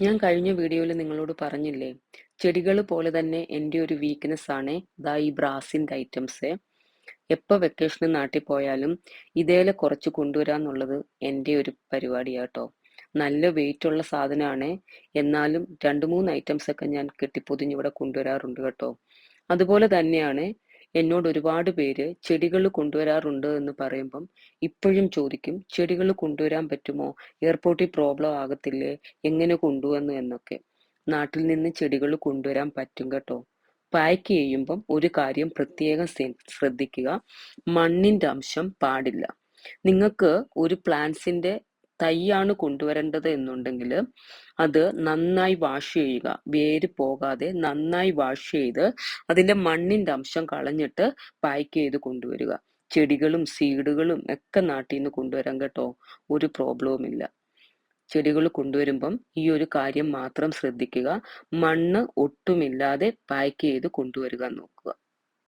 ഞാൻ കഴിഞ്ഞ വീഡിയോയിൽ നിങ്ങളോട് പറഞ്ഞില്ലേ, ചെടികൾ പോലെ തന്നെ എൻ്റെ ഒരു വീക്ക്നെസ് ആണ് ഈ ബ്രാസിൻ്റെ ഐറ്റംസ്. എപ്പോൾ വെക്കേഷന് നാട്ടിൽ പോയാലും ഇതേലെ കുറച്ച് കൊണ്ടുവരാന്നുള്ളത് എൻ്റെ ഒരു പരിപാടിയാട്ടോ. നല്ല വെയിറ്റ് ഉള്ള സാധനമാണ്, എന്നാലും രണ്ട് മൂന്ന് ഐറ്റംസ് ഒക്കെ ഞാൻ കെട്ടിപ്പൊതിഞ്ഞ് ഇവിടെ കൊണ്ടുവരാറുണ്ട് കേട്ടോ. അതുപോലെ തന്നെയാണ് എന്നോട് ഒരുപാട് പേര് ചെടികൾ കൊണ്ടുവരാറുണ്ട് എന്ന് പറയുമ്പം ഇപ്പോഴും ചോദിക്കും, ചെടികൾ കൊണ്ടുവരാൻ പറ്റുമോ, എയർപോർട്ടിൽ പ്രോബ്ലം ആകത്തില്ലേ, എങ്ങനെ കൊണ്ടുവന്നു എന്നൊക്കെ. നാട്ടിൽ നിന്ന് ചെടികൾ കൊണ്ടുവരാൻ പറ്റും കേട്ടോ. പാക്ക് ചെയ്യുമ്പം ഒരു കാര്യം പ്രത്യേകം ശ്രദ്ധിക്കുക, മണ്ണിന്റെ അംശം പാടില്ല. നിങ്ങൾക്ക് ഒരു പ്ലാന്റ്സിന്റെ തൈയാണ് കൊണ്ടുവരേണ്ടത് എന്നുണ്ടെങ്കിൽ അത് നന്നായി വാഷ് ചെയ്യുക, വേര് പോകാതെ നന്നായി വാഷ് ചെയ്ത് അതിന്റെ മണ്ണിന്റെ അംശം കളഞ്ഞിട്ട് പാക്ക് ചെയ്ത് കൊണ്ടുവരിക. ചെടികളും സീഡുകളും ഒക്കെ നാട്ടിൽ നിന്ന് കൊണ്ടുവരാൻ കേട്ടോ, ഒരു പ്രോബ്ലവും ഇല്ല. ചെടികൾ കൊണ്ടുവരുമ്പം ഈ ഒരു കാര്യം മാത്രം ശ്രദ്ധിക്കുക, മണ്ണ് ഒട്ടുമില്ലാതെ പാക്ക് ചെയ്ത് കൊണ്ടുവരിക നോക്കുക.